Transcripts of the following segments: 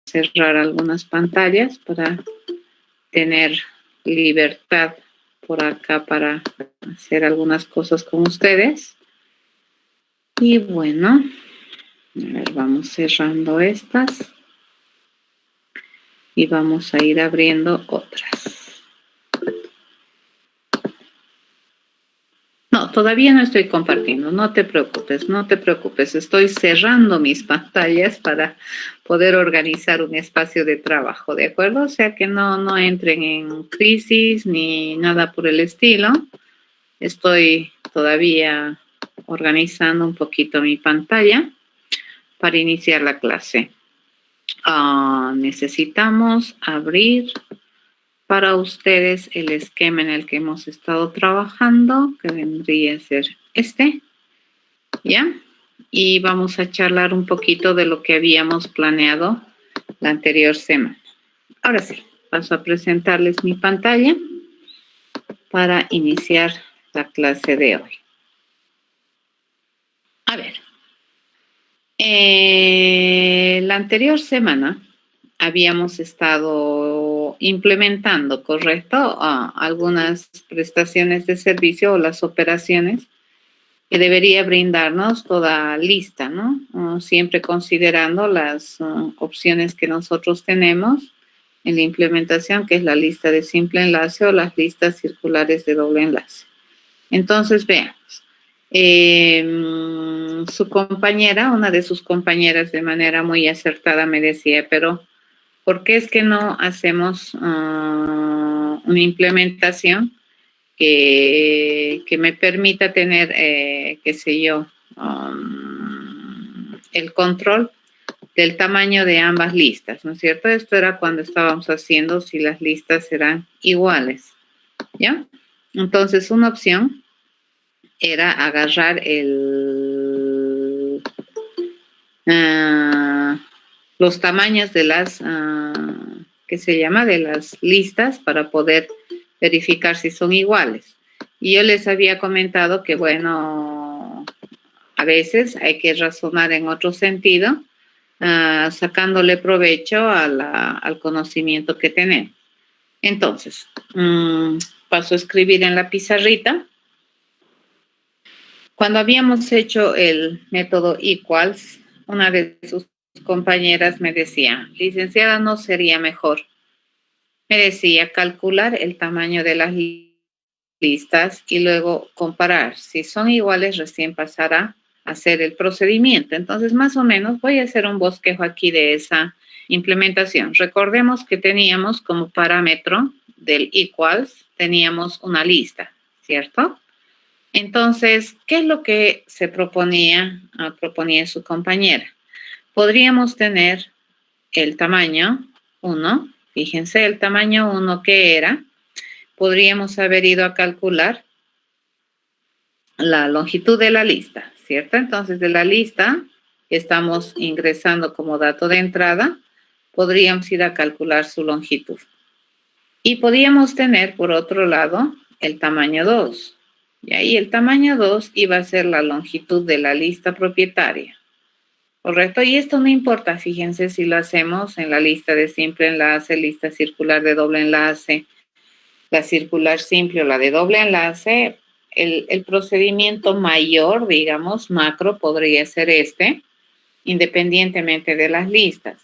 cerrar algunas pantallas para tener libertad por acá para hacer algunas cosas con ustedes. Y bueno, a ver, vamos cerrando estas y vamos a ir abriendo otras. No, todavía no estoy compartiendo, no te preocupes, estoy cerrando mis pantallas para poder organizar un espacio de trabajo, ¿de acuerdo? O sea que no entren en crisis ni nada por el estilo. Estoy todavía organizando un poquito mi pantalla para iniciar la clase. Necesitamos abrir para ustedes el esquema en el que hemos estado trabajando, que vendría a ser este, ¿ya? Y vamos a charlar un poquito de lo que habíamos planeado la anterior semana. Ahora sí, paso a presentarles mi pantalla para iniciar la clase de hoy. A ver, la anterior semana habíamos estado implementando, ¿correcto? Algunas prestaciones de servicio o las operaciones que debería brindarnos toda lista, ¿no? Siempre considerando las opciones que nosotros tenemos en la implementación, que es la lista de simple enlace o las listas circulares de doble enlace. Entonces, veamos. Su compañera, una de sus compañeras de manera muy acertada me decía, pero ¿por qué es que no hacemos una implementación que me permita tener, qué sé yo, el control del tamaño de ambas listas, ¿no es cierto? Esto era cuando estábamos haciendo si las listas eran iguales, ¿ya? Entonces, una opción era agarrar los tamaños de las, ¿qué se llama? De las listas para poder verificar si son iguales. Y yo les había comentado que, bueno, a veces hay que razonar en otro sentido, sacándole provecho al conocimiento que tenemos. Entonces, paso a escribir en la pizarrita. Cuando habíamos hecho el método equals, una de sus compañeras me decía, licenciada, ¿no sería mejor? Me decía, calcular el tamaño de las listas y luego comparar. Si son iguales, recién pasar a hacer el procedimiento. Entonces, más o menos, voy a hacer un bosquejo aquí de esa implementación. Recordemos que teníamos como parámetro del equals, teníamos una lista, ¿cierto? Entonces, ¿qué es lo que se proponía su compañera? Podríamos tener el tamaño 1, fíjense, el tamaño 1 que era, podríamos haber ido a calcular la longitud de la lista, ¿cierto? Entonces, de la lista que estamos ingresando como dato de entrada, podríamos ir a calcular su longitud. Y podríamos tener, por otro lado, el tamaño 2. Y ahí el tamaño 2 iba a ser la longitud de la lista propietaria. ¿Correcto? Y esto no importa, fíjense si lo hacemos en la lista de simple enlace, lista circular de doble enlace, la circular simple o la de doble enlace, el procedimiento mayor, digamos, macro, podría ser este, independientemente de las listas.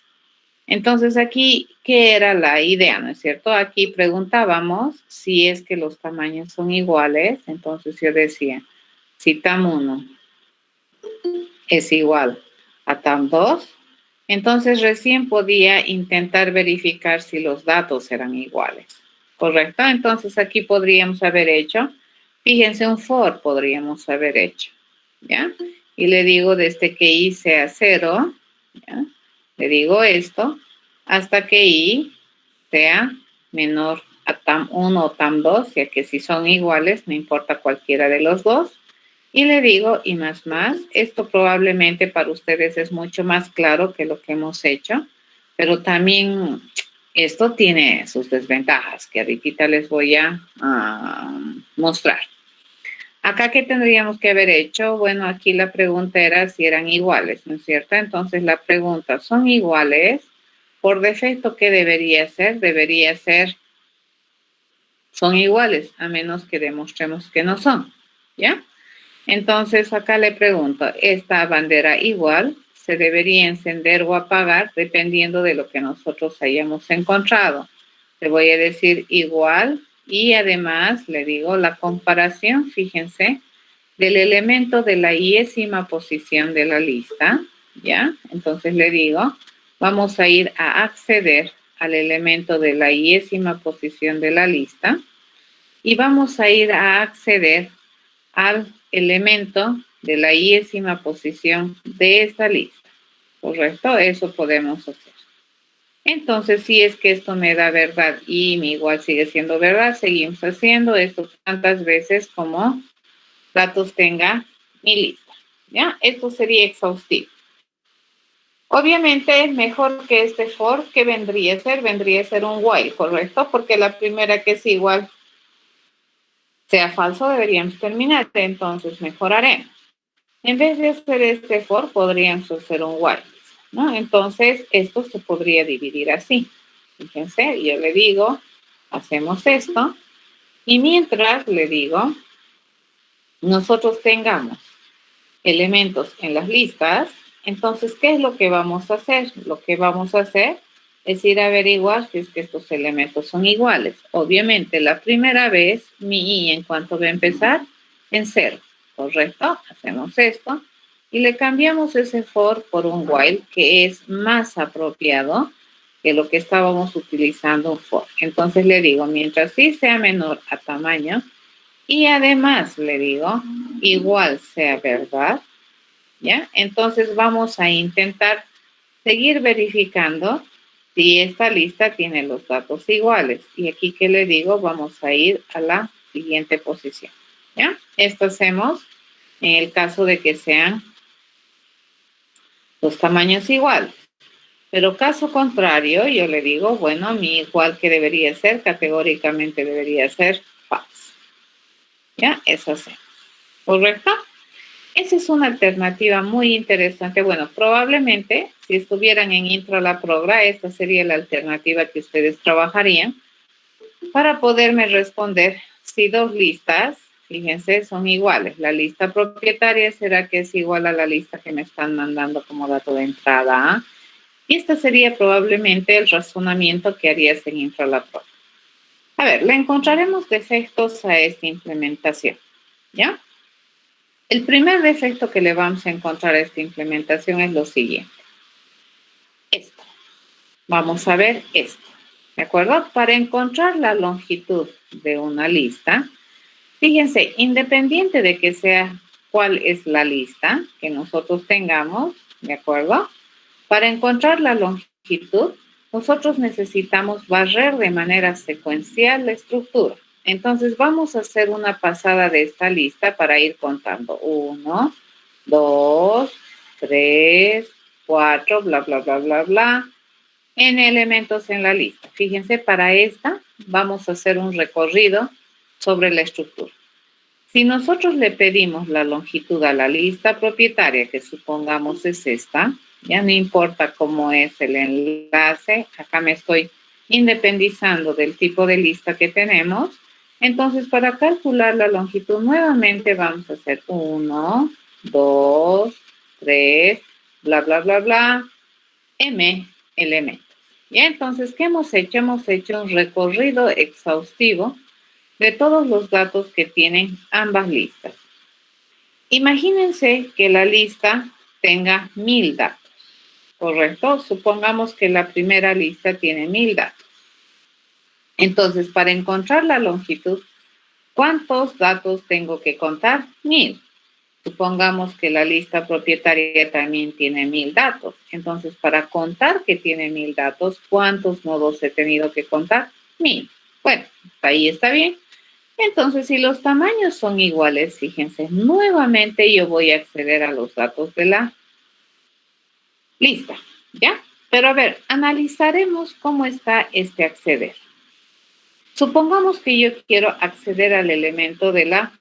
Entonces aquí, ¿qué era la idea, no es cierto? Aquí preguntábamos si es que los tamaños son iguales. Entonces yo decía, si TAM1 es igual a TAM2, entonces recién podía intentar verificar si los datos eran iguales, ¿correcto? Entonces aquí podríamos haber hecho, fíjense, un for podríamos haber hecho, ¿ya? Y le digo desde que I sea 0, ¿ya? Le digo esto, hasta que I sea menor a TAM1 o TAM2, ya que si son iguales, no importa cualquiera de los dos. Y le digo, y más, esto probablemente para ustedes es mucho más claro que lo que hemos hecho, pero también esto tiene sus desventajas, que ahorita les voy a mostrar. Acá, ¿qué tendríamos que haber hecho? Bueno, aquí la pregunta era si eran iguales, ¿no es cierto? Entonces la pregunta, ¿son iguales? por defecto, ¿qué debería ser? Debería ser, son iguales, a menos que demostremos que no son, ¿ya? Entonces, acá le pregunto, ¿esta bandera igual se debería encender o apagar dependiendo de lo que nosotros hayamos encontrado? Le voy a decir igual y además le digo la comparación, fíjense, del elemento de la yésima posición de la lista, ¿ya? Entonces le digo, vamos a ir a acceder al elemento de la yésima posición de la lista y vamos a ir a acceder al elemento de la yésima posición de esta lista, ¿correcto? Eso podemos hacer. Entonces, si es que esto me da verdad y mi igual sigue siendo verdad, seguimos haciendo esto tantas veces como datos tenga mi lista, ¿ya? Esto sería exhaustivo. Obviamente, mejor que este for, ¿qué vendría a ser? Vendría a ser un while, ¿correcto? Porque la primera que es igual sea falso, deberíamos terminar. Entonces, mejoraremos. En vez de hacer este for, podríamos hacer un while, ¿no? Entonces, esto se podría dividir así. Fíjense, yo le digo, hacemos esto, y mientras le digo, nosotros tengamos elementos en las listas, entonces, ¿qué es lo que vamos a hacer? Lo que vamos a hacer es ir a averiguar si es que estos elementos son iguales. Obviamente, la primera vez, mi i en cuanto va a empezar, en 0, ¿correcto? Hacemos esto y le cambiamos ese for por un while que es más apropiado que lo que estábamos utilizando un for. Entonces le digo, mientras sí sea menor a tamaño y además le digo, igual sea verdad, ¿ya? Entonces vamos a intentar seguir verificando si esta lista tiene los datos iguales. Y aquí, ¿qué le digo? Vamos a ir a la siguiente posición, ¿ya? Esto hacemos en el caso de que sean los tamaños iguales. Pero caso contrario, yo le digo, bueno, mi igual que debería ser, categóricamente debería ser false. ¿Ya? Eso hacemos. ¿Correcto? Esa es una alternativa muy interesante. Bueno, probablemente si estuvieran en intro a la progra, esta sería la alternativa que ustedes trabajarían para poderme responder si dos listas, fíjense, son iguales. La lista propietaria será que es igual a la lista que me están mandando como dato de entrada. Y este sería probablemente el razonamiento que harías en intro a la progra. A ver, le encontraremos defectos a esta implementación, ¿ya? El primer defecto que le vamos a encontrar a esta implementación es lo siguiente. Esto. Vamos a ver esto. ¿De acuerdo? Para encontrar la longitud de una lista, fíjense, independiente de que sea cuál es la lista que nosotros tengamos, ¿de acuerdo? Para encontrar la longitud, nosotros necesitamos barrer de manera secuencial la estructura. Entonces vamos a hacer una pasada de esta lista para ir contando. 1, 2, 3, 4, bla, bla, bla, bla, bla. N elementos en la lista. Fíjense, para esta vamos a hacer un recorrido sobre la estructura. Si nosotros le pedimos la longitud a la lista propietaria, que supongamos es esta, ya no importa cómo es el enlace, acá me estoy independizando del tipo de lista que tenemos. Entonces, para calcular la longitud, nuevamente vamos a hacer 1, 2, 3, bla, bla, bla, bla, m elementos. Ya, entonces, ¿qué hemos hecho? Hemos hecho un recorrido exhaustivo de todos los datos que tienen ambas listas. Imagínense que la lista tenga 1000 datos, ¿correcto? Supongamos que la primera lista tiene 1000 datos. Entonces, para encontrar la longitud, ¿cuántos datos tengo que contar? 1000. Supongamos que la lista propietaria también tiene 1000 datos. Entonces, para contar que tiene 1000 datos, ¿cuántos nodos he tenido que contar? 1000. Bueno, ahí está bien. Entonces, si los tamaños son iguales, fíjense, nuevamente yo voy a acceder a los datos de la lista, ¿ya? Pero a ver, analizaremos cómo está este acceder. Supongamos que yo quiero acceder al elemento de la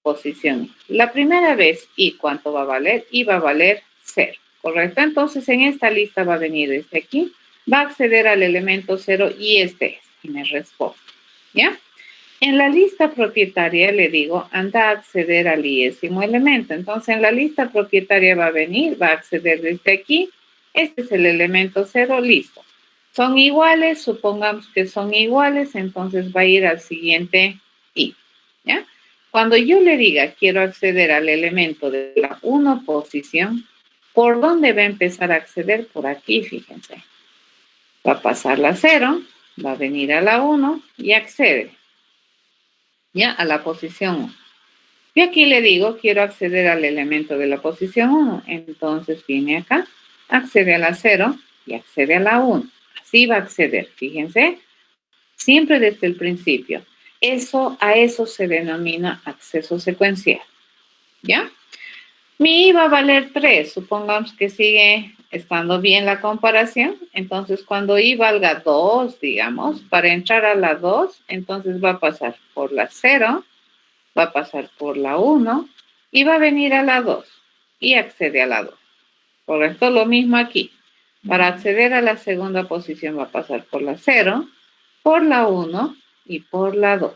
posición. La primera vez, ¿y cuánto va a valer? Y va a valer 0, ¿correcto? Entonces, en esta lista va a venir este aquí, va a acceder al elemento 0 y este es, y me responde, ¿ya? En la lista propietaria le digo, anda a acceder al iésimo elemento. Entonces, en la lista propietaria va a venir, va a acceder desde aquí. Este es el elemento 0, listo. Son iguales, supongamos que son iguales, entonces va a ir al siguiente i, ¿ya? Cuando yo le diga, quiero acceder al elemento de la 1 posición, ¿por dónde va a empezar a acceder? Por aquí, fíjense. Va a pasar la 0, va a venir a la 1 y accede, ¿ya? A la posición 1. Y aquí le digo, quiero acceder al elemento de la posición 1. Entonces viene acá, accede a la 0 y accede a la 1. Así va a acceder, fíjense, siempre desde el principio. A eso se denomina acceso secuencial, ¿ya? Mi i va a valer 3, supongamos que sigue estando bien la comparación. Entonces, cuando i valga 2, digamos, para entrar a la 2, entonces va a pasar por la 0, va a pasar por la 1 y va a venir a la 2 y accede a la 2. Por esto lo mismo aquí. Para acceder a la segunda posición va a pasar por la 0, por la 1 y por la 2.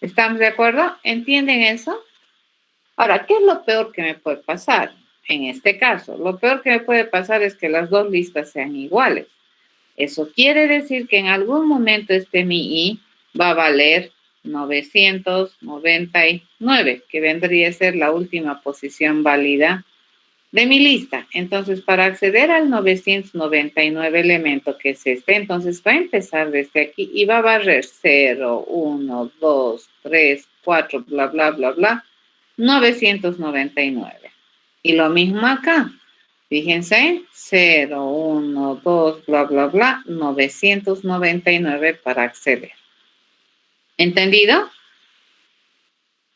¿Estamos de acuerdo? ¿Entienden eso? Ahora, ¿qué es lo peor que me puede pasar? En este caso, lo peor que me puede pasar es que las dos listas sean iguales. Eso quiere decir que en algún momento mi i va a valer 999, que vendría a ser la última posición válida de mi lista. Entonces, para acceder al 999 elemento, que es este, entonces va a empezar desde aquí y va a barrer 0, 1, 2, 3, 4, bla, bla, bla, bla, 999. Y lo mismo acá. Fíjense, 0, 1, 2, bla, bla, bla, 999 para acceder. ¿Entendido?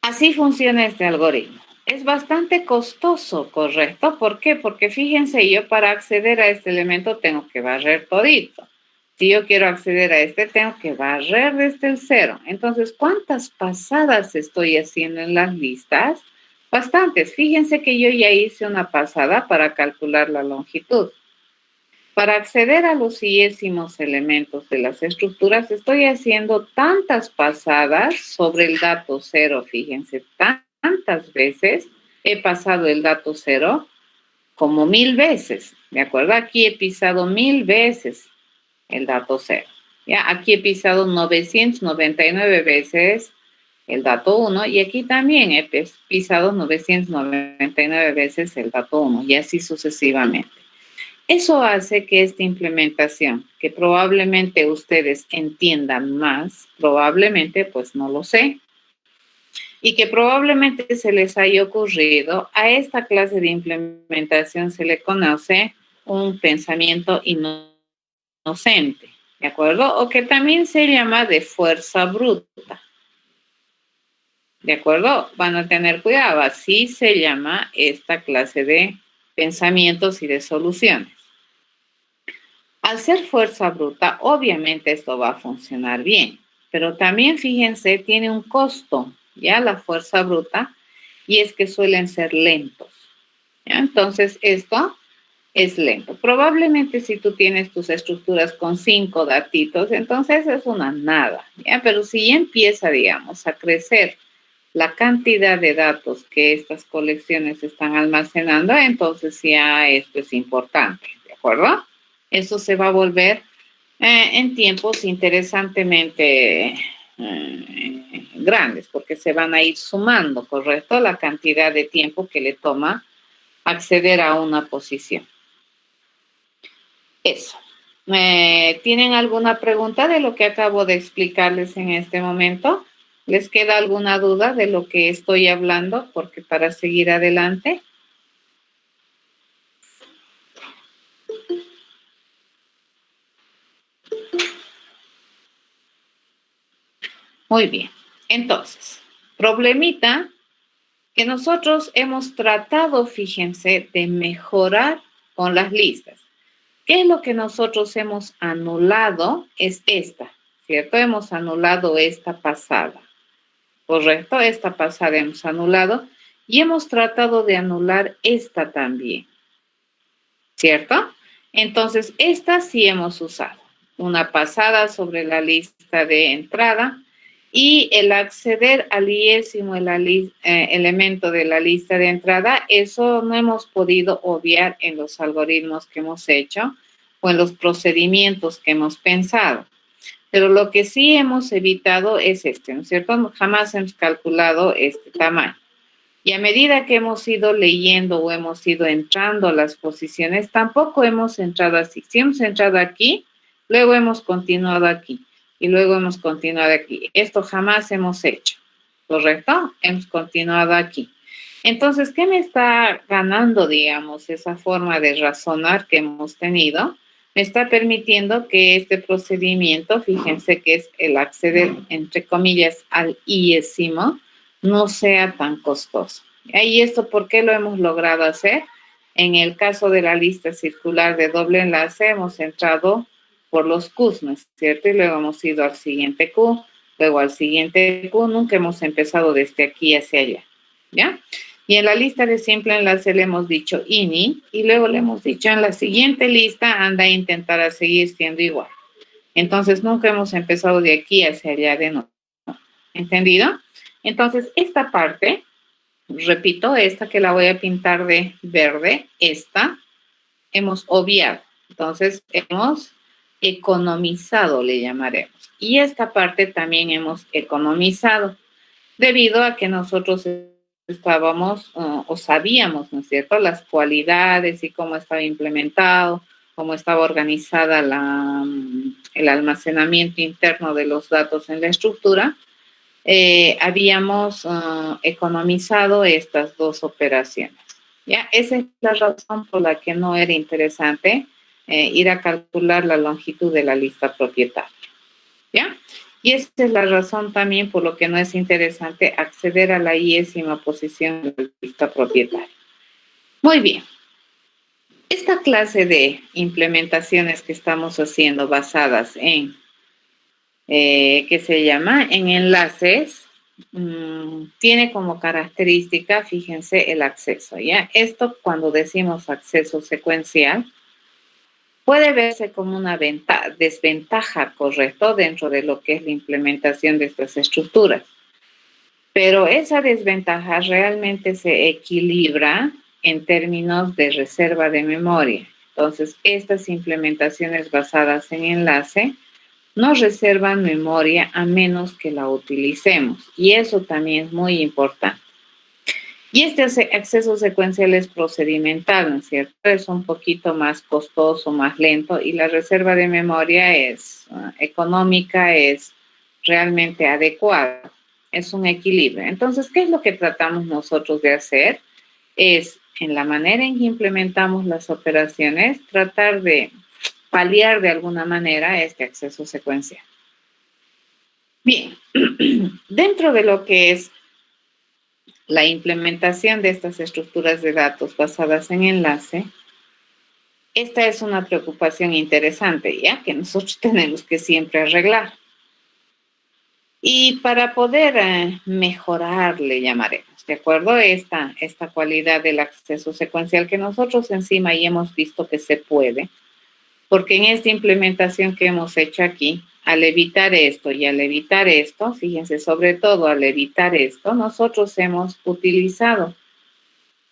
Así funciona este algoritmo. Es bastante costoso, ¿correcto? ¿Por qué? Porque fíjense, yo para acceder a este elemento tengo que barrer todito. Si yo quiero acceder a este, tengo que barrer desde el 0. Entonces, ¿cuántas pasadas estoy haciendo en las listas? Bastantes. Fíjense que yo ya hice una pasada para calcular la longitud. Para acceder a los iésimos elementos de las estructuras, estoy haciendo tantas pasadas sobre el dato 0, fíjense, tantas veces he pasado el dato 0 como 1000 veces, ¿de acuerdo? Aquí he pisado 1000 veces el dato 0, ¿ya? Aquí he pisado 999 veces el dato 1 y aquí también he pisado 999 veces el dato 1 y así sucesivamente. Eso hace que esta implementación, que probablemente ustedes entiendan más, probablemente, pues no lo sé, y que probablemente se les haya ocurrido, a esta clase de implementación se le conoce un pensamiento inocente, ¿de acuerdo? O que también se llama de fuerza bruta, ¿de acuerdo? Van a tener cuidado, así se llama esta clase de pensamientos y de soluciones. Al ser fuerza bruta, obviamente esto va a funcionar bien, pero también fíjense, tiene un costo, ¿ya? La fuerza bruta, y es que suelen ser lentos, ¿ya? Entonces, esto es lento. Probablemente si tú tienes tus estructuras con 5 datitos, entonces es una nada, ¿ya? Pero si ya empieza, digamos, a crecer la cantidad de datos que estas colecciones están almacenando, entonces ya esto es importante, ¿de acuerdo? Eso se va a volver en tiempos interesantemente grandes, porque se van a ir sumando, ¿correcto? La cantidad de tiempo que le toma acceder a una posición. Eso. ¿Tienen alguna pregunta de lo que acabo de explicarles en este momento? ¿Les queda alguna duda de lo que estoy hablando? Porque para seguir adelante. Muy bien. Entonces, problemita que nosotros hemos tratado, fíjense, de mejorar con las listas. ¿Qué es lo que nosotros hemos anulado? Es esta, ¿cierto? Hemos anulado esta pasada, ¿correcto? Esta pasada hemos anulado y hemos tratado de anular esta también, ¿cierto? Entonces, esta sí hemos usado. Una pasada sobre la lista de entrada y el acceder al iésimo elemento de la lista de entrada, eso no hemos podido obviar en los algoritmos que hemos hecho o en los procedimientos que hemos pensado. Pero lo que sí hemos evitado es este, ¿no es cierto? Jamás hemos calculado este tamaño. Y a medida que hemos ido leyendo o hemos ido entrando a las posiciones, tampoco hemos entrado así. Si hemos entrado aquí, luego hemos continuado aquí y luego hemos continuado aquí. Esto jamás hemos hecho, ¿correcto? Hemos continuado aquí. Entonces, ¿qué me está ganando, digamos, esa forma de razonar que hemos tenido? Me está permitiendo que este procedimiento, fíjense que es el acceder, entre comillas, al iésimo, no sea tan costoso. ¿Y esto por qué lo hemos logrado hacer? En el caso de la lista circular de doble enlace, hemos entrado por los Qs, ¿no es cierto? Y luego hemos ido al siguiente Q, luego al siguiente Q, nunca hemos empezado desde aquí hacia allá, ¿ya? Y en la lista de simple enlace le hemos dicho ini y luego le hemos dicho en la siguiente lista anda a intentar a seguir siendo igual. Entonces nunca hemos empezado de aquí hacia allá de nuevo. ¿Entendido? Entonces esta parte, repito, esta que la voy a pintar de verde, esta hemos obviado. Entonces hemos economizado, le llamaremos. Y esta parte también hemos economizado debido a que nosotros estábamos o sabíamos, ¿no es cierto?, las cualidades y cómo estaba implementado, cómo estaba organizada el almacenamiento interno de los datos en la estructura, habíamos economizado estas dos operaciones. ¿Ya? Esa es la razón por la que no era interesante ir a calcular la longitud de la lista propietaria. ¿Ya? Y esa es la razón también por lo que no es interesante acceder a la iésima posición de la lista propietaria. Muy bien. Esta clase de implementaciones que estamos haciendo basadas en, ¿qué se llama? En enlaces, tiene como característica, fíjense, el acceso, ¿ya? Esto cuando decimos acceso secuencial, puede verse como una desventaja, correcto, dentro de lo que es la implementación de estas estructuras. Pero esa desventaja realmente se equilibra en términos de reserva de memoria. Entonces, estas implementaciones basadas en enlace no reservan memoria a menos que la utilicemos. Y eso también es muy importante. Y este acceso secuencial es procedimental, ¿no es cierto? Es un poquito más costoso, más lento, y la reserva de memoria es económica, es realmente adecuada. Es un equilibrio. Entonces, ¿qué es lo que tratamos nosotros de hacer? Es, en la manera en que implementamos las operaciones, tratar de paliar de alguna manera este acceso secuencial. Bien, dentro de lo que es la implementación de estas estructuras de datos basadas en enlace, esta es una preocupación interesante, ya que nosotros tenemos que siempre arreglar. Y para poder mejorar, le llamaremos, ¿de acuerdo? Esta cualidad del acceso secuencial que nosotros encima ya hemos visto que se puede, porque en esta implementación que hemos hecho aquí, al evitar esto y al evitar esto, fíjense, sobre todo al evitar esto, nosotros hemos utilizado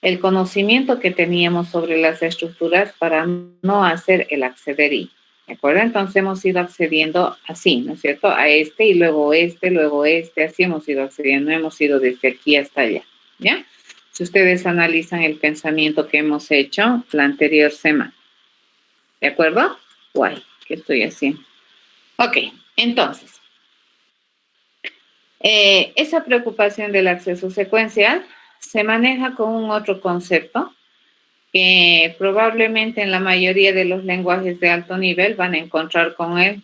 el conocimiento que teníamos sobre las estructuras para no hacer el acceder y, ¿de acuerdo? Entonces hemos ido accediendo así, ¿no es cierto? A este y luego este, así hemos ido accediendo, no hemos ido desde aquí hasta allá, ¿ya? Si ustedes analizan el pensamiento que hemos hecho la anterior semana, ¿de acuerdo? Guay, ¿qué estoy haciendo? Ok, entonces, esa preocupación del acceso secuencial se maneja con un otro concepto que probablemente en la mayoría de los lenguajes de alto nivel van a encontrar con el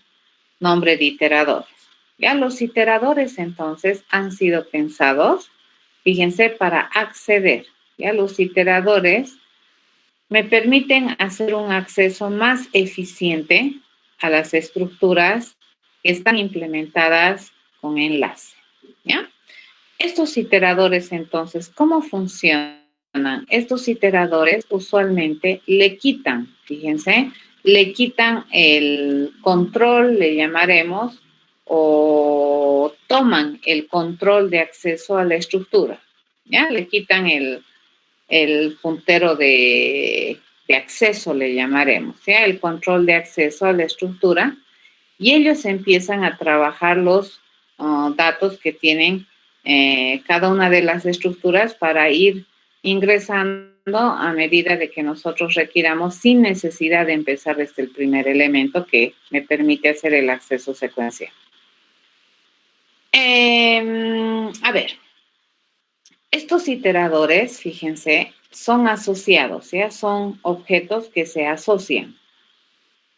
nombre de iteradores. Ya los iteradores entonces han sido pensados, fíjense, para acceder. Ya los iteradores me permiten hacer un acceso más eficiente a las estructuras que están implementadas con enlace, ¿ya? Estos iteradores, entonces, ¿cómo funcionan? Estos iteradores usualmente le quitan, fíjense, le quitan el control, le llamaremos, o toman el control de acceso a la estructura. ¿Ya? Le quitan el puntero de acceso, le llamaremos, ¿ya? El control de acceso a la estructura, y ellos empiezan a trabajar los datos que tienen cada una de las estructuras para ir ingresando a medida de que nosotros requiramos, sin necesidad de empezar desde el primer elemento que me permite hacer el acceso secuencial. A ver, estos iteradores, fíjense, son asociados, ¿ya? Son objetos que se asocian,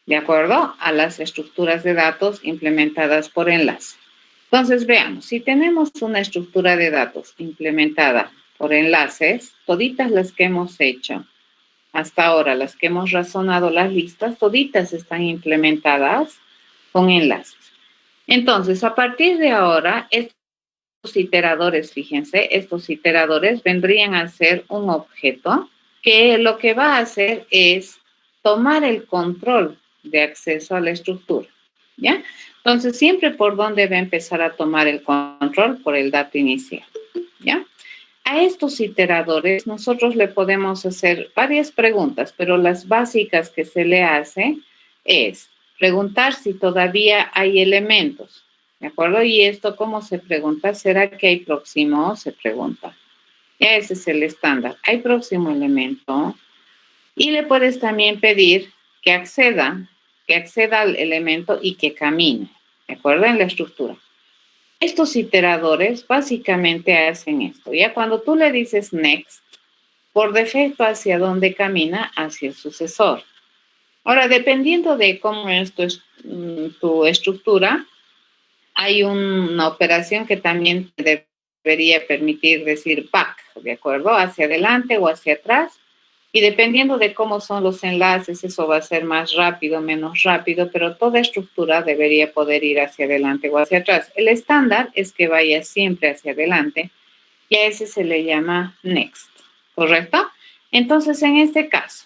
¿de acuerdo? A las estructuras de datos implementadas por enlace. Entonces, veamos, si tenemos una estructura de datos implementada por enlaces, toditas las que hemos hecho hasta ahora, las que hemos razonado las listas, toditas están implementadas con enlaces. Entonces, a partir de ahora, estos iteradores, fíjense, estos iteradores vendrían a ser un objeto que lo que va a hacer es tomar el control de acceso a la estructura, ¿ya? Entonces, siempre por dónde va a empezar a tomar el control, por el dato inicial, ¿ya? A estos iteradores nosotros le podemos hacer varias preguntas, pero las básicas que se le hace es preguntar si todavía hay elementos, ¿de acuerdo? Y esto, ¿cómo se pregunta? ¿Será que hay próximo? Se pregunta. Ya ese es el estándar. ¿Hay próximo elemento? Y le puedes también pedir que acceda al elemento y que camine, ¿de acuerdo? En la estructura. Estos iteradores básicamente hacen esto. Ya cuando tú le dices next, por defecto, ¿hacia dónde camina? Hacia el sucesor. Ahora, dependiendo de cómo es tu estructura, hay una operación que también te debería permitir decir back, ¿de acuerdo? Hacia adelante o hacia atrás. Y dependiendo de cómo son los enlaces, eso va a ser más rápido, menos rápido, pero toda estructura debería poder ir hacia adelante o hacia atrás. El estándar es que vaya siempre hacia adelante y a ese se le llama next, ¿correcto? Entonces, en este caso,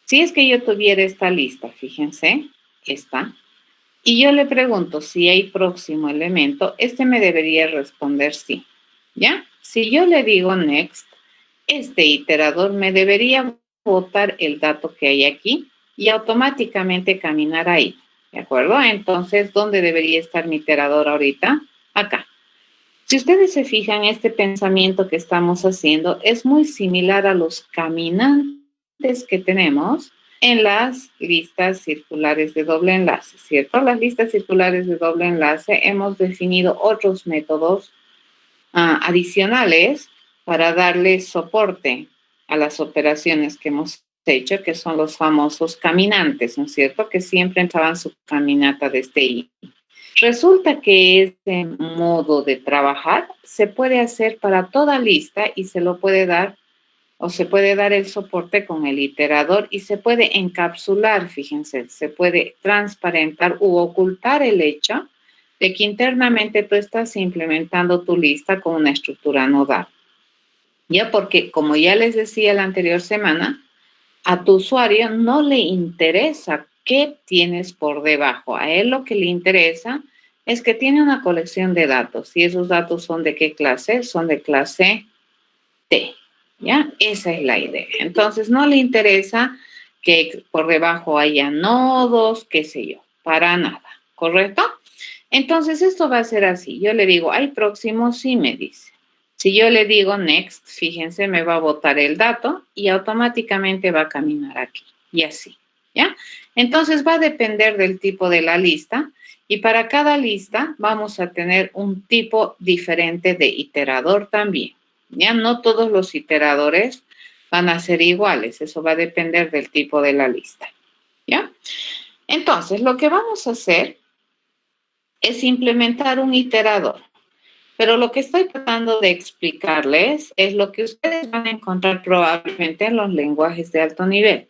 si es que yo tuviera esta lista, fíjense, esta, y yo le pregunto si hay próximo elemento, este me debería responder sí, ¿ya? Si yo le digo next, este iterador me debería botar el dato que hay aquí y automáticamente caminar ahí, ¿de acuerdo? Entonces, ¿dónde debería estar mi iterador ahorita? Acá. Si ustedes se fijan, este pensamiento que estamos haciendo es muy similar a los caminantes que tenemos en las listas circulares de doble enlace, ¿cierto? Las listas circulares de doble enlace hemos definido otros métodos adicionales para darle soporte a las operaciones que hemos hecho, que son los famosos caminantes, ¿no es cierto? Que siempre entraban su caminata desde ahí. Resulta que este modo de trabajar se puede hacer para toda lista y se lo puede dar o se puede dar el soporte con el iterador y se puede encapsular, fíjense, se puede transparentar u ocultar el hecho de que internamente tú estás implementando tu lista con una estructura nodal. Ya porque, como ya les decía la anterior semana, a tu usuario no le interesa qué tienes por debajo. A él lo que le interesa es que tiene una colección de datos. Y esos datos son de qué clase? Son de clase T. ¿Ya? Esa es la idea. Entonces, no le interesa que por debajo haya nodos, qué sé yo, para nada. ¿Correcto? Entonces, esto va a ser así. Yo le digo, ¿hay próximo? Sí, me dice. Si yo le digo next, fíjense, me va a botar el dato y automáticamente va a caminar aquí. Y así, ¿ya? Entonces, va a depender del tipo de la lista y para cada lista vamos a tener un tipo diferente de iterador también. Ya no todos los iteradores van a ser iguales. Eso va a depender del tipo de la lista, ¿ya? Entonces, lo que vamos a hacer es implementar un iterador. Pero lo que estoy tratando de explicarles es lo que ustedes van a encontrar probablemente en los lenguajes de alto nivel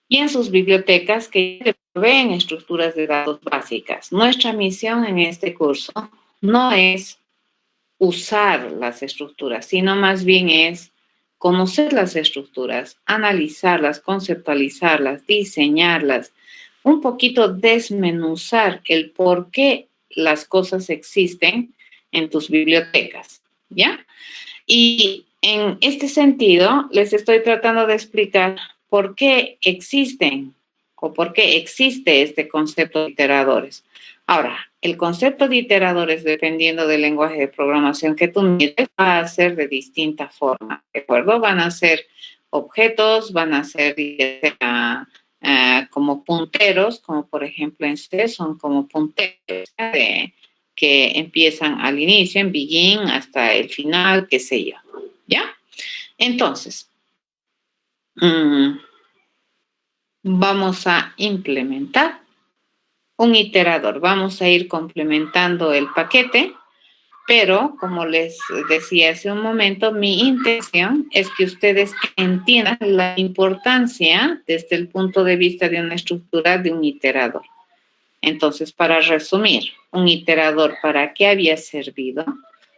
y en sus bibliotecas que proveen estructuras de datos básicas. Nuestra misión en este curso no es usar las estructuras, sino más bien es conocer las estructuras, analizarlas, conceptualizarlas, diseñarlas, un poquito desmenuzar el por qué las cosas existen en tus bibliotecas, ¿ya? Y en este sentido, les estoy tratando de explicar por qué existen o por qué existe este concepto de iteradores. Ahora, el concepto de iteradores, dependiendo del lenguaje de programación que tú mires, va a ser de distinta forma, ¿de acuerdo? Van a ser objetos, van a ser como punteros, como por ejemplo en C son como punteros que empiezan al inicio, en begin, hasta el final, qué sé yo, ¿ya? Entonces, vamos a implementar un iterador. Vamos a ir complementando el paquete, pero como les decía hace un momento, mi intención es que ustedes entiendan la importancia desde el punto de vista de una estructura de un iterador. Entonces, para resumir, un iterador, ¿para qué había servido?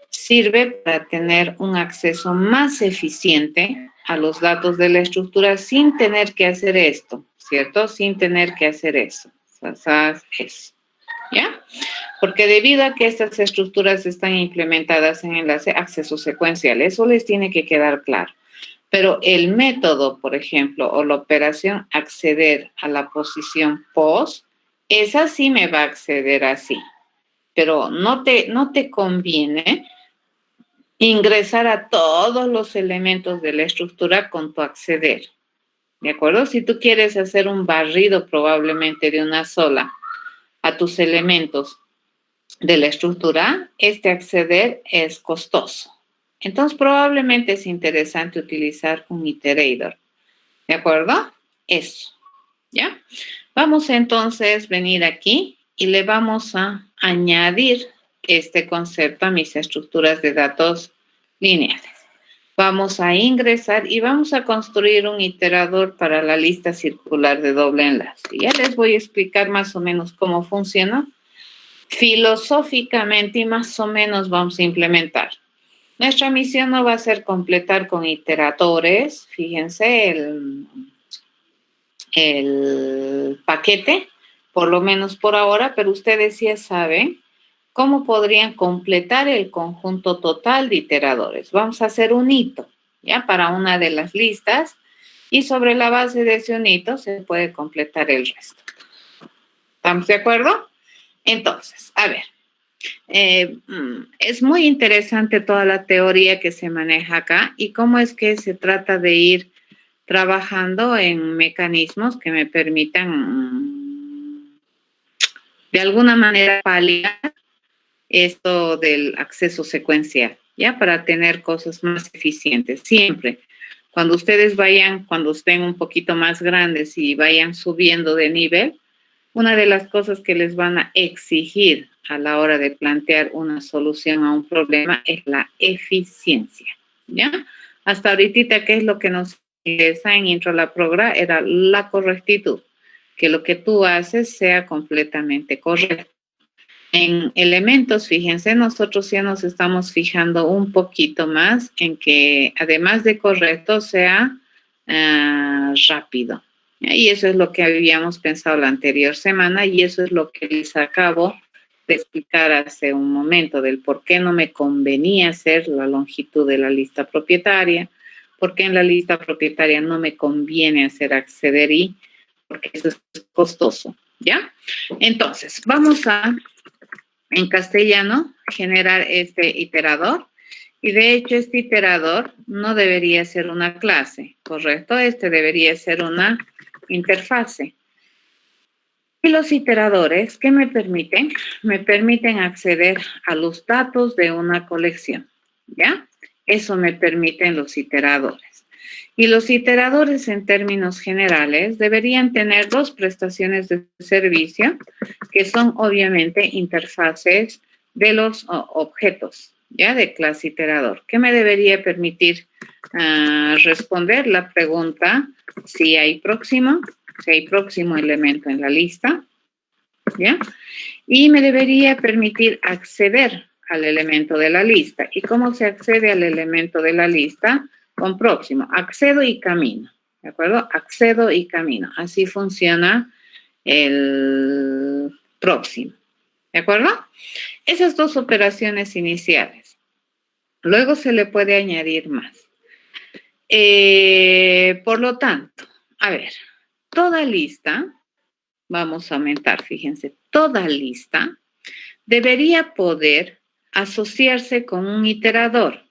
Sirve para tener un acceso más eficiente a los datos de la estructura sin tener que hacer esto, ¿cierto? Sin tener que hacer eso. ¿Ya? Porque debido a que estas estructuras están implementadas en enlace acceso secuencial, eso les tiene que quedar claro. Pero el método, por ejemplo, o la operación acceder a la posición post, esa sí me va a acceder así. Pero no te conviene ingresar a todos los elementos de la estructura con tu acceder. ¿De acuerdo? Si tú quieres hacer un barrido probablemente de una sola a tus elementos de la estructura, este acceder es costoso. Entonces, probablemente es interesante utilizar un iterator. ¿De acuerdo? Eso. ¿Ya? Vamos entonces a venir aquí y le vamos a añadir este concepto a mis estructuras de datos lineales. Vamos a ingresar y vamos a construir un iterador para la lista circular de doble enlace. Ya les voy a explicar más o menos cómo funciona. Filosóficamente y más o menos vamos a implementar. Nuestra misión no va a ser completar con iteradores, fíjense, el paquete, por lo menos por ahora, pero ustedes ya saben cómo podrían completar el conjunto total de iteradores. Vamos a hacer un hito, ¿ya? Para una de las listas y sobre la base de ese hito se puede completar el resto. ¿Estamos de acuerdo? Entonces, a ver, es muy interesante toda la teoría que se maneja acá y cómo es que se trata de ir trabajando en mecanismos que me permitan de alguna manera paliar esto del acceso secuencial, ¿ya? Para tener cosas más eficientes. Siempre, cuando ustedes vayan, cuando estén un poquito más grandes y vayan subiendo de nivel, una de las cosas que les van a exigir a la hora de plantear una solución a un problema es la eficiencia, ¿ya? Hasta ahorita, ¿qué es lo que nos interesa en Intro a la Progra? Era la correctitud, que lo que tú haces sea completamente correcto. En elementos, fíjense, nosotros ya nos estamos fijando un poquito más en que además de correcto sea rápido. Y eso es lo que habíamos pensado la anterior semana y eso es lo que les acabo de explicar hace un momento del por qué no me convenía hacer la longitud de la lista propietaria, por qué en la lista propietaria no me conviene hacer acceder y porque eso es costoso, ¿ya? Entonces, vamos a, en castellano, generar este iterador. Y de hecho, este iterador no debería ser una clase, ¿correcto? Este debería ser una interfase. Y los iteradores, ¿qué me permiten? Me permiten acceder a los datos de una colección, ¿ya? Eso me permiten los iteradores. Y los iteradores, en términos generales, deberían tener dos prestaciones de servicio, que son obviamente interfaces de los objetos, ¿ya? De clase iterador. ¿Qué me debería permitir responder la pregunta si hay próximo elemento en la lista, ¿ya? Y me debería permitir acceder al elemento de la lista. ¿Y cómo se accede al elemento de la lista? con próximo. Accedo y camino. ¿De acuerdo? Accedo y camino. Así funciona el próximo. ¿De acuerdo? Esas dos operaciones iniciales. Luego se le puede añadir más. Por lo tanto, a ver, toda lista, vamos a aumentar, fíjense, toda lista debería poder asociarse con un iterador,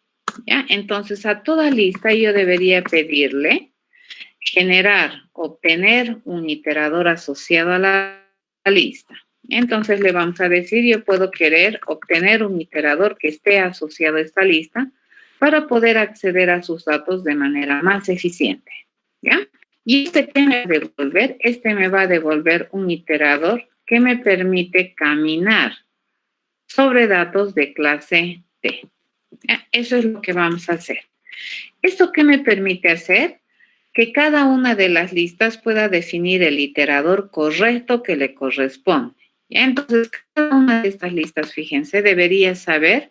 ¿ya? Entonces, a toda lista yo debería pedirle generar, obtener un iterador asociado a la lista. Entonces, le vamos a decir, yo puedo querer obtener un iterador que esté asociado a esta lista para poder acceder a sus datos de manera más eficiente, ¿ya? Y ¿qué me va a devolver? Me va a devolver un iterador que me permite caminar sobre datos de clase T. ¿Ya? Eso es lo que vamos a hacer. ¿Esto qué me permite hacer? Que cada una de las listas pueda definir el iterador correcto que le corresponde. ¿Ya? Entonces, cada una de estas listas, fíjense, debería saber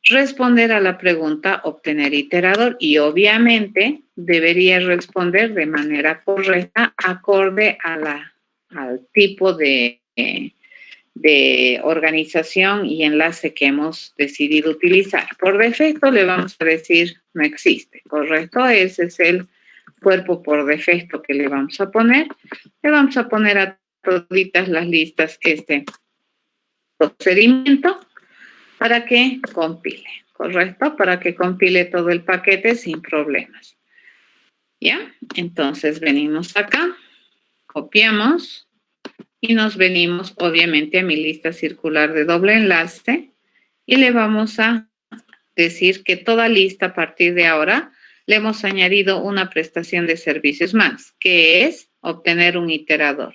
responder a la pregunta obtener iterador y obviamente debería responder de manera correcta acorde a al tipo de organización y enlace que hemos decidido utilizar. Por defecto le vamos a decir no existe, ¿correcto? Ese es el cuerpo por defecto que le vamos a poner. Le vamos a poner a toditas las listas este procedimiento para que compile, ¿correcto? Para que compile todo el paquete sin problemas. ¿Ya? Entonces venimos acá, copiamos y nos venimos obviamente a mi lista circular de doble enlace y le vamos a decir que toda lista a partir de ahora le hemos añadido una prestación de servicios más, que es obtener un iterador.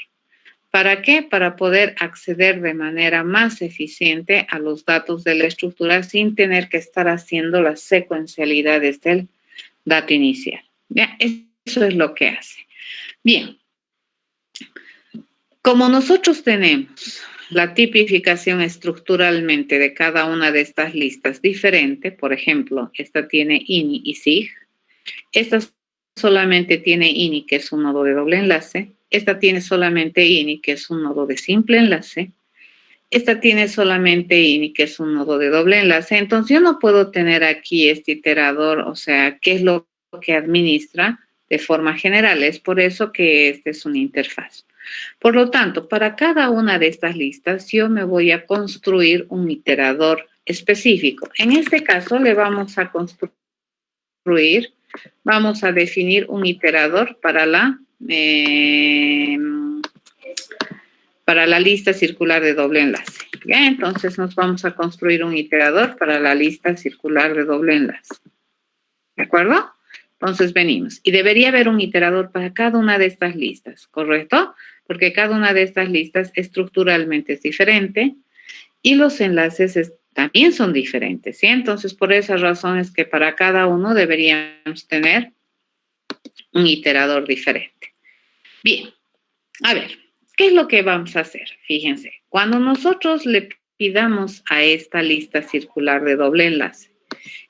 ¿Para qué? Para poder acceder de manera más eficiente a los datos de la estructura sin tener que estar haciendo las secuencialidades del dato inicial. ¿Ya? Eso es lo que hace. Bien. Como nosotros tenemos la tipificación estructuralmente de cada una de estas listas diferente, por ejemplo, esta tiene INI y SIG, esta solamente tiene INI, que es un nodo de doble enlace. Esta tiene solamente INI, que es un nodo de simple enlace. Esta tiene solamente INI, que es un nodo de doble enlace. Entonces, yo no puedo tener aquí este iterador, o sea, qué es lo que administra de forma general. Es por eso que este es una interfaz. Por lo tanto, para cada una de estas listas, yo me voy a construir un iterador específico. En este caso, le vamos a construir, vamos a definir un iterador para la lista circular de doble enlace. ¿Ya? Entonces nos vamos a construir un iterador para la lista circular de doble enlace. ¿De acuerdo? Entonces venimos. Y debería haber un iterador para cada una de estas listas, ¿correcto? Porque cada una de estas listas estructuralmente es diferente y los enlaces también son diferentes, ¿sí? Entonces, por esa razón es que para cada uno deberíamos tener un iterador diferente. Bien, a ver, ¿qué es lo que vamos a hacer? Fíjense, cuando nosotros le pidamos a esta lista circular de doble enlace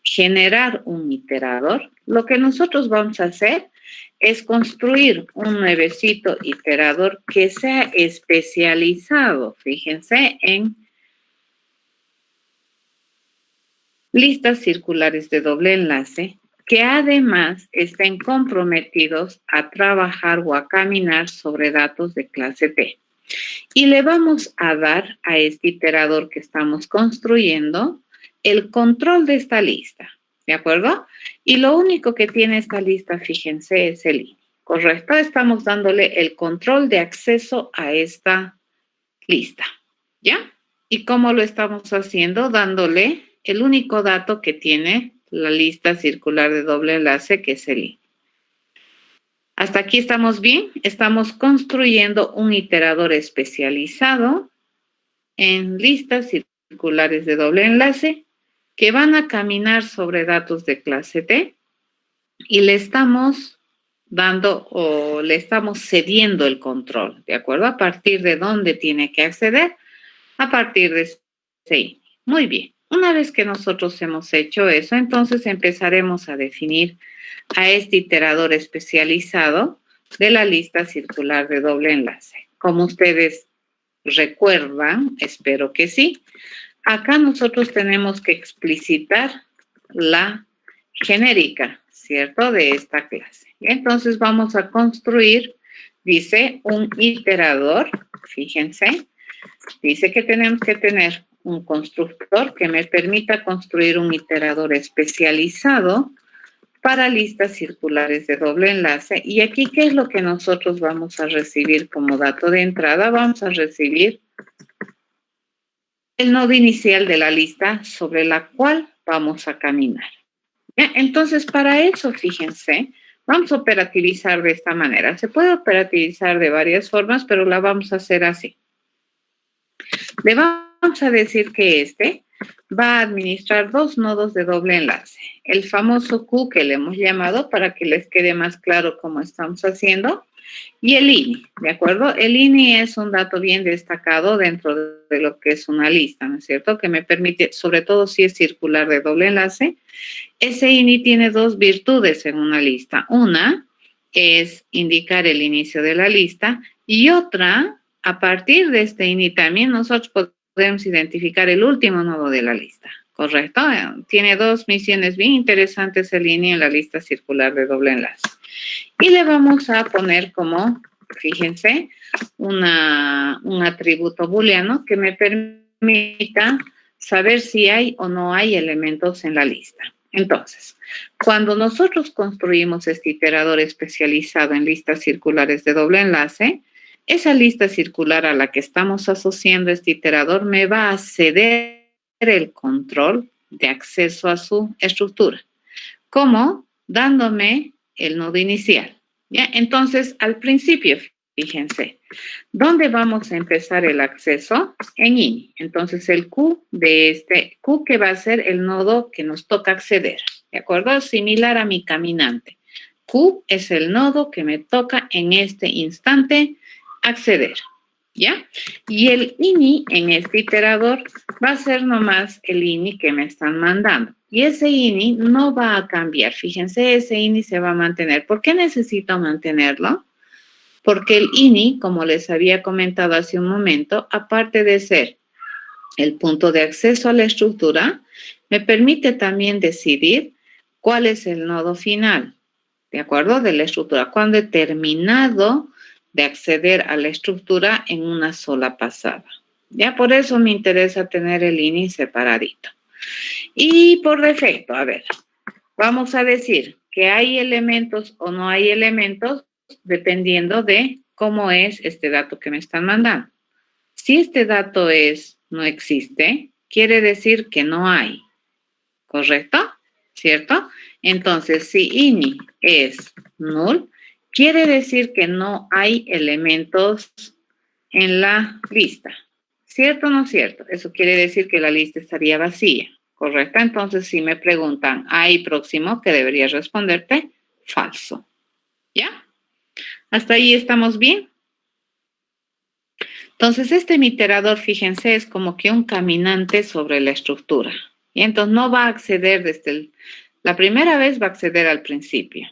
generar un iterador, lo que nosotros vamos a hacer es construir un nuevecito iterador que sea especializado, fíjense, en listas circulares de doble enlace que además estén comprometidos a trabajar o a caminar sobre datos de clase T. Y le vamos a dar a este iterador que estamos construyendo el control de esta lista, ¿de acuerdo? Y lo único que tiene esta lista, fíjense, es el INI, ¿correcto? Estamos dándole el control de acceso a esta lista, ¿ya? ¿Y cómo lo estamos haciendo? Dándole el único dato que tiene la lista circular de doble enlace, que es el INI. Hasta aquí estamos bien. Estamos construyendo un iterador especializado en listas circulares de doble enlace que van a caminar sobre datos de clase T y le estamos dando o le estamos cediendo el control, ¿de acuerdo? A partir de dónde tiene que acceder, a partir de ese INI. Muy bien. Una vez que nosotros hemos hecho eso, entonces empezaremos a definir a este iterador especializado de la lista circular de doble enlace. Como ustedes recuerdan, espero que sí, acá nosotros tenemos que explicitar la genérica, ¿cierto?, de esta clase. Entonces vamos a construir, dice, un iterador, fíjense, dice que tenemos que tener un constructor que me permita construir un iterador especializado para listas circulares de doble enlace. Y aquí, ¿qué es lo que nosotros vamos a recibir como dato de entrada? Vamos a recibir el nodo inicial de la lista sobre la cual vamos a caminar. ¿Ya? Entonces, para eso, fíjense, vamos a operativizar de esta manera. Se puede operativizar de varias formas, pero la vamos a hacer así. Le vamos a decir que este va a administrar dos nodos de doble enlace. El famoso Q que le hemos llamado para que les quede más claro cómo estamos haciendo. Y el INI, ¿de acuerdo? El INI es un dato bien destacado dentro de lo que es una lista, ¿no es cierto? Que me permite, sobre todo si es circular de doble enlace, ese INI tiene dos virtudes en una lista. Una es indicar el inicio de la lista y otra, a partir de este INI también nosotros podemos identificar el último nodo de la lista, ¿correcto? Tiene dos misiones bien interesantes el INI en la lista circular de doble enlace. Y le vamos a poner como, fíjense, un atributo booleano que me permita saber si hay o no hay elementos en la lista. Entonces, cuando nosotros construimos este iterador especializado en listas circulares de doble enlace, esa lista circular a la que estamos asociando este iterador me va a ceder el control de acceso a su estructura. ¿Cómo? Dándome el nodo inicial. ¿Ya? Entonces, al principio, fíjense, ¿dónde vamos a empezar el acceso? En INI. Entonces, el Q de este Q que va a ser el nodo que nos toca acceder, ¿de acuerdo? Similar a mi caminante. Q es el nodo que me toca en este instante acceder, ¿ya? Y el INI en este iterador va a ser nomás el INI que me están mandando. Y ese INI no va a cambiar. Fíjense, ese INI se va a mantener. ¿Por qué necesito mantenerlo? Porque el INI, como les había comentado hace un momento, aparte de ser el punto de acceso a la estructura, me permite también decidir cuál es el nodo final, ¿de acuerdo? De la estructura. Cuando he terminado de acceder a la estructura en una sola pasada. Ya por eso me interesa tener el INI separadito. Y por defecto, a ver, vamos a decir que hay elementos o no hay elementos dependiendo de cómo es este dato que me están mandando. Si este dato no existe, quiere decir que no hay, ¿correcto? ¿Cierto? Entonces, si INI es null, quiere decir que no hay elementos en la lista. ¿Cierto o no cierto? Eso quiere decir que la lista estaría vacía, ¿correcto? Entonces, si me preguntan, ¿hay próximo? ¿Qué debería responderte? Falso. ¿Ya? ¿Hasta ahí estamos bien? Entonces, este iterador, fíjense, es como que un caminante sobre la estructura. Y entonces no va a acceder la primera vez va a acceder al principio.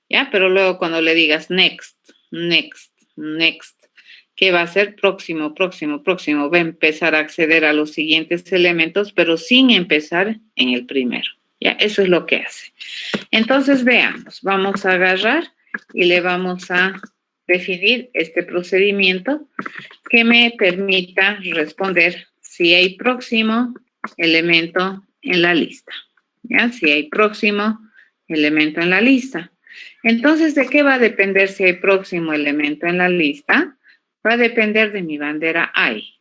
¿Ya? Pero luego cuando le digas next, next, next, ¿qué va a hacer? Próximo, próximo, próximo. Va a empezar a acceder a los siguientes elementos, pero sin empezar en el primero. ¿Ya? Eso es lo que hace. Entonces, veamos. Vamos a agarrar y le vamos a definir este procedimiento que me permita responder si hay próximo elemento en la lista. ¿Ya? Si hay próximo elemento en la lista. Entonces, ¿de qué va a depender si hay próximo elemento en la lista? Va a depender de mi bandera hay,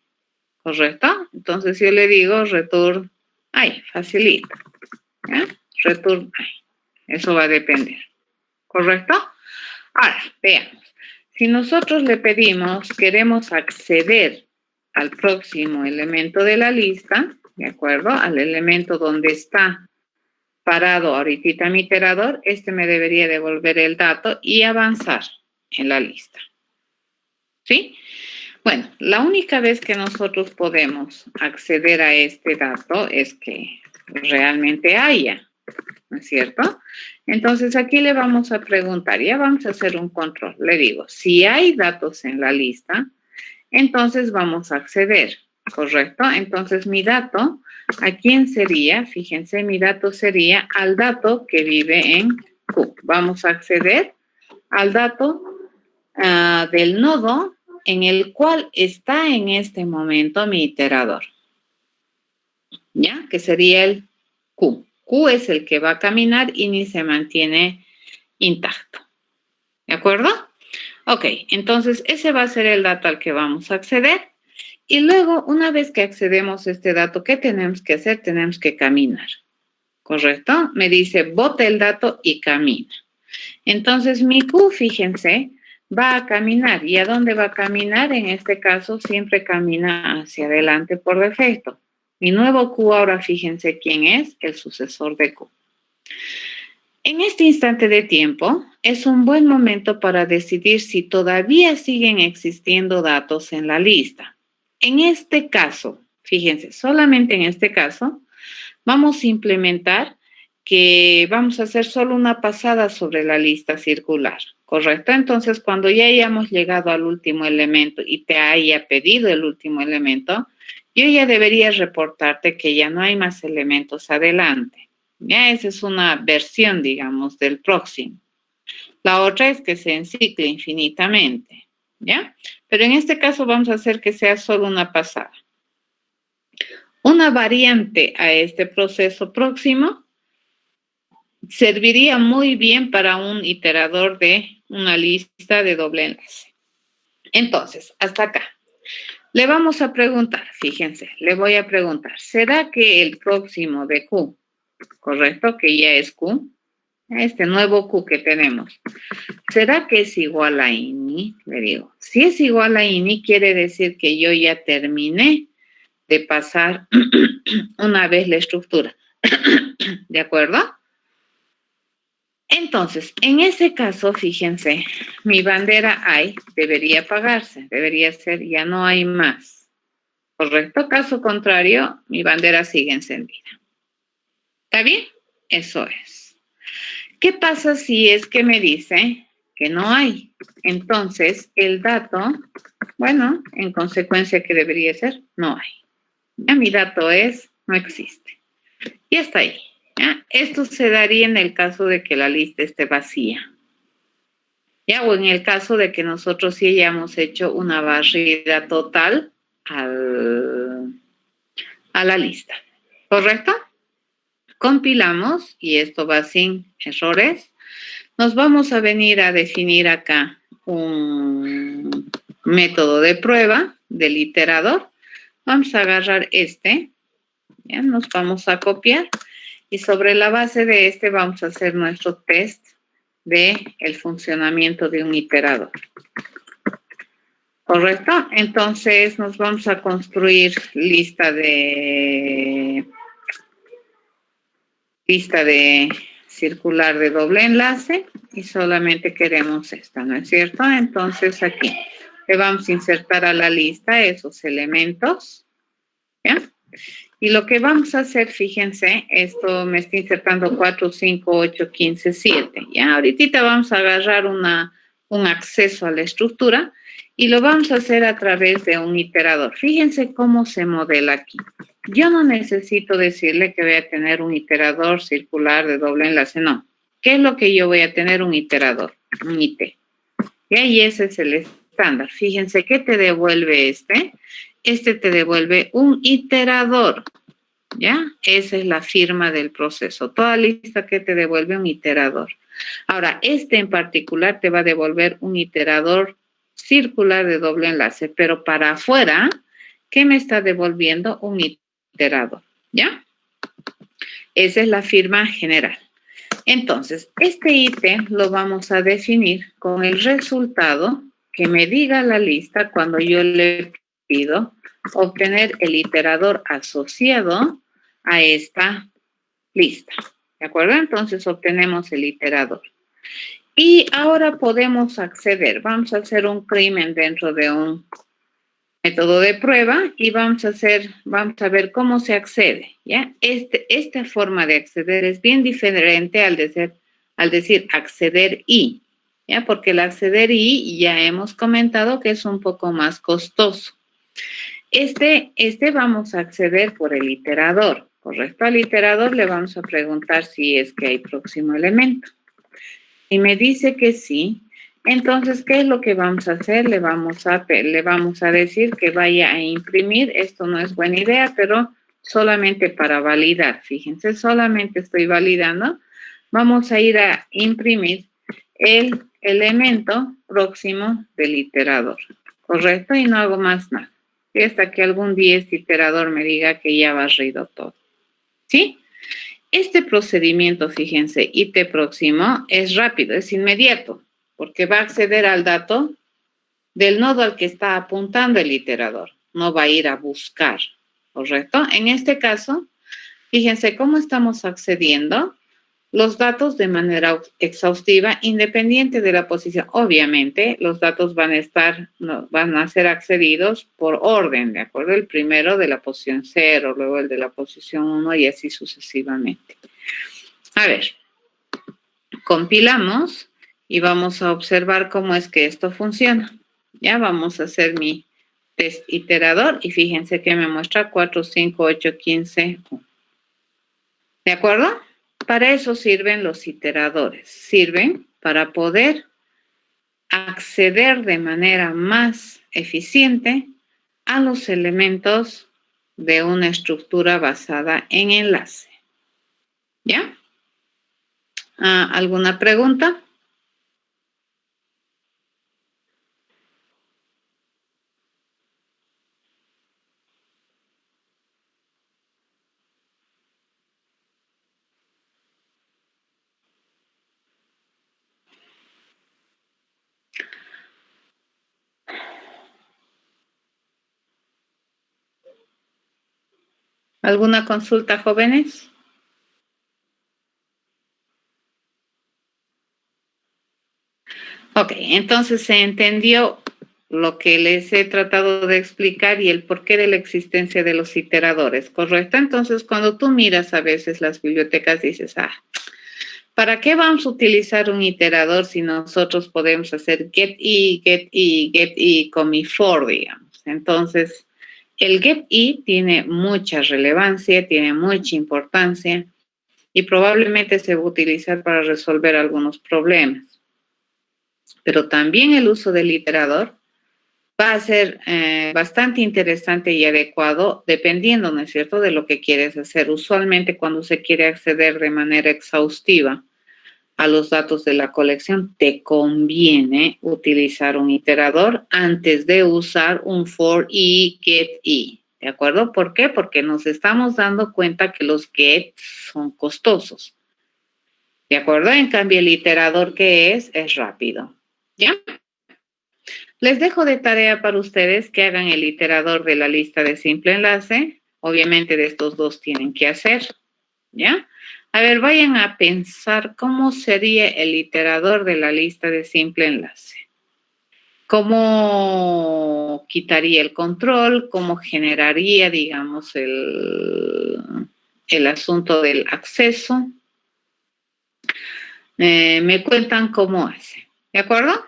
¿correcto? Entonces, yo le digo return hay, facilito. ¿Ya? Return hay. Eso va a depender, ¿correcto? Ahora, veamos. Si nosotros le pedimos, queremos acceder al próximo elemento de la lista, ¿de acuerdo? Al elemento donde está parado ahorita mi iterador, este me debería devolver el dato y avanzar en la lista. ¿Sí? Bueno, la única vez que nosotros podemos acceder a este dato es que realmente haya, ¿no es cierto? Entonces aquí le vamos a preguntar, ya vamos a hacer un control. Le digo, si hay datos en la lista, entonces vamos a acceder, ¿correcto? Entonces mi dato, ¿a quién sería? Fíjense, mi dato sería al dato que vive en Q. Vamos a acceder al dato del nodo en el cual está en este momento mi iterador, ¿ya? Que sería el Q. Q es el que va a caminar y ni se mantiene intacto, ¿de acuerdo? Ok, entonces ese va a ser el dato al que vamos a acceder. Y luego, una vez que accedemos a este dato, ¿qué tenemos que hacer? Tenemos que caminar, ¿correcto? Me dice, bota el dato y camina. Entonces, mi Q, fíjense, va a caminar. ¿Y a dónde va a caminar? En este caso, siempre camina hacia adelante por defecto. Mi nuevo Q ahora, fíjense quién es, el sucesor de Q. En este instante de tiempo, es un buen momento para decidir si todavía siguen existiendo datos en la lista. En este caso, fíjense, solamente en este caso, vamos a implementar que vamos a hacer solo una pasada sobre la lista circular, ¿correcto? Entonces, cuando ya hayamos llegado al último elemento y te haya pedido el último elemento, yo ya debería reportarte que ya no hay más elementos adelante. Ya esa es una versión, digamos, del próximo. La otra es que se encicle infinitamente, ¿ya? Pero en este caso vamos a hacer que sea solo una pasada. Una variante a este proceso próximo serviría muy bien para un iterador de una lista de doble enlace. Entonces, hasta acá. Le vamos a preguntar, fíjense, le voy a preguntar, ¿será que el próximo de Q, correcto, que ya es Q, este nuevo Q que tenemos, ¿será que es igual a INI? Le digo, si es igual a INI, quiere decir que yo ya terminé de pasar una vez la estructura. ¿De acuerdo? Entonces, en ese caso, fíjense, mi bandera hay debería apagarse, debería ser ya no hay más. ¿Correcto? Caso contrario, mi bandera sigue encendida. ¿Está bien? Eso es. ¿Qué pasa si es que me dice que no hay? Entonces, el dato, bueno, en consecuencia, ¿qué debería ser? No hay. Ya mi dato es, no existe. Y está ahí. ¿Ya? Esto se daría en el caso de que la lista esté vacía. ¿Ya? O en el caso de que nosotros sí hayamos hecho una barrida total a la lista. ¿Correcto? Compilamos, y esto va sin errores. Nos vamos a venir a definir acá un método de prueba del iterador. Vamos a agarrar este. ¿Ya? Nos vamos a copiar. Y sobre la base de este vamos a hacer nuestro test de el funcionamiento de un iterador. ¿Correcto? Entonces nos vamos a construir lista de circular de doble enlace y solamente queremos esta, ¿no es cierto? Entonces aquí le vamos a insertar a la lista esos elementos, ¿ya? Y lo que vamos a hacer, fíjense, esto me está insertando 4, 5, 8, 15, 7. Ya, ahorita vamos a agarrar un acceso a la estructura y lo vamos a hacer a través de un iterador. Fíjense cómo se modela aquí. Yo no necesito decirle que voy a tener un iterador circular de doble enlace, no. ¿Qué es lo que yo voy a tener? Un iterador, un IT. Y ahí ese es el estándar. Fíjense, ¿qué te devuelve este? Este te devuelve un iterador, ¿ya? Esa es la firma del proceso. Toda lista que te devuelve un iterador. Ahora, este en particular te va a devolver un iterador circular de doble enlace, pero para afuera, ¿qué me está devolviendo? Un iterador, ¿ya? Esa es la firma general. Entonces, este ítem lo vamos a definir con el resultado que me diga la lista cuando yo le pido obtener el iterador asociado a esta lista. ¿De acuerdo? Entonces obtenemos el iterador. Y ahora podemos acceder. Vamos a hacer un crimen dentro de un método de prueba y vamos a ver cómo se accede, ¿ya? Esta forma de acceder es bien diferente al decir acceder y, ¿ya? Porque el acceder y ya hemos comentado que es un poco más costoso. Vamos a acceder por el iterador, ¿correcto? Al iterador le vamos a preguntar si es que hay próximo elemento. Y me dice que sí. Entonces, ¿qué es lo que vamos a hacer? Le vamos a decir que vaya a imprimir. Esto no es buena idea, pero solamente para validar. Fíjense, solamente estoy validando. Vamos a ir a imprimir el elemento próximo del iterador. ¿Correcto? Y no hago más nada. Y hasta que algún día este iterador me diga que ya ha barrido todo. ¿Sí? Este procedimiento, fíjense, IT próximo, es rápido, es inmediato, porque va a acceder al dato del nodo al que está apuntando el iterador. No va a ir a buscar, ¿correcto? En este caso, fíjense cómo estamos accediendo los datos de manera exhaustiva, independiente de la posición. Obviamente, los datos van a ser accedidos por orden, ¿de acuerdo? El primero de la posición 0, luego el de la posición 1 y así sucesivamente. A ver, compilamos y vamos a observar cómo es que esto funciona. Ya vamos a hacer mi test iterador y fíjense que me muestra 4, 5, 8, 15. ¿De acuerdo? Para eso sirven los iteradores. Sirven para poder acceder de manera más eficiente a los elementos de una estructura basada en enlace. ¿Ya? ¿Alguna pregunta? ¿Alguna consulta, jóvenes? Ok, entonces se entendió lo que les he tratado de explicar y el porqué de la existencia de los iteradores, ¿correcto? Entonces, cuando tú miras a veces las bibliotecas, dices, ¿para qué vamos a utilizar un iterador si nosotros podemos hacer get y con mi for, digamos? Entonces, el get y tiene mucha relevancia, tiene mucha importancia y probablemente se va a utilizar para resolver algunos problemas. Pero también el uso del iterador va a ser bastante interesante y adecuado dependiendo, ¿no es cierto?, de lo que quieres hacer. Usualmente cuando se quiere acceder de manera exhaustiva a los datos de la colección, te conviene utilizar un iterador antes de usar un for y get y. ¿De acuerdo? ¿Por qué? Porque nos estamos dando cuenta que los get son costosos. ¿De acuerdo? En cambio, el iterador que es rápido. ¿Ya? Les dejo de tarea para ustedes que hagan el iterador de la lista de simple enlace. Obviamente de estos dos tienen que hacer. ¿Ya? A ver, vayan a pensar cómo sería el iterador de la lista de simple enlace. ¿Cómo quitaría el control? ¿Cómo generaría, digamos, el asunto del acceso? Me cuentan cómo hace. ¿De acuerdo?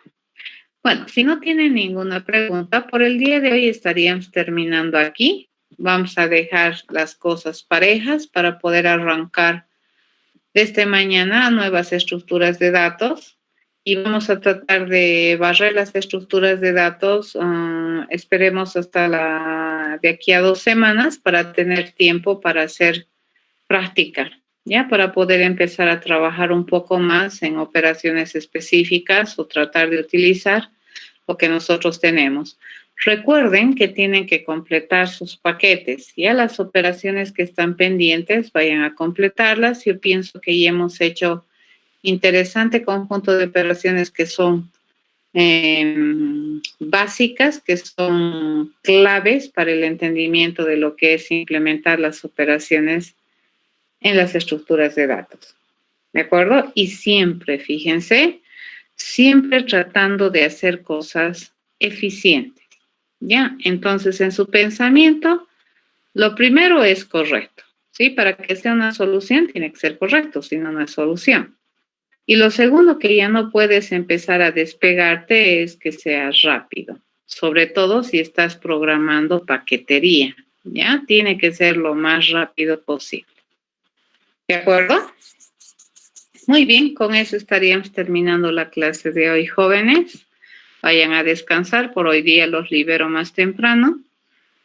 Bueno, si no tienen ninguna pregunta, por el día de hoy estaríamos terminando aquí. Vamos a dejar las cosas parejas para poder arrancar desde mañana nuevas estructuras de datos y vamos a tratar de barrer las estructuras de datos, esperemos hasta de aquí a 2 semanas para tener tiempo para hacer práctica, ¿ya? Para poder empezar a trabajar un poco más en operaciones específicas o tratar de utilizar lo que nosotros tenemos. Recuerden que tienen que completar sus paquetes. Ya las operaciones que están pendientes, vayan a completarlas. Yo pienso que ya hemos hecho interesante conjunto de operaciones que son básicas, que son claves para el entendimiento de lo que es implementar las operaciones en las estructuras de datos. ¿De acuerdo? Y siempre, fíjense, siempre tratando de hacer cosas eficientes. Ya, entonces en su pensamiento, lo primero es correcto, ¿sí? Para que sea una solución tiene que ser correcto, si no, no es solución. Y lo segundo que ya no puedes empezar a despegarte es que sea rápido, sobre todo si estás programando paquetería, ¿ya? Tiene que ser lo más rápido posible. ¿De acuerdo? Muy bien, con eso estaríamos terminando la clase de hoy, jóvenes. Vayan a descansar, por hoy día los libero más temprano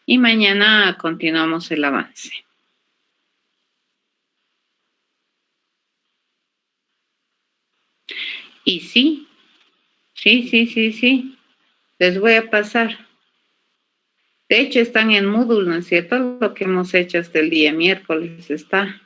y mañana continuamos el avance. Y sí, sí. Les voy a pasar. De hecho, están en Moodle, ¿no es cierto? Lo que hemos hecho hasta el día miércoles está.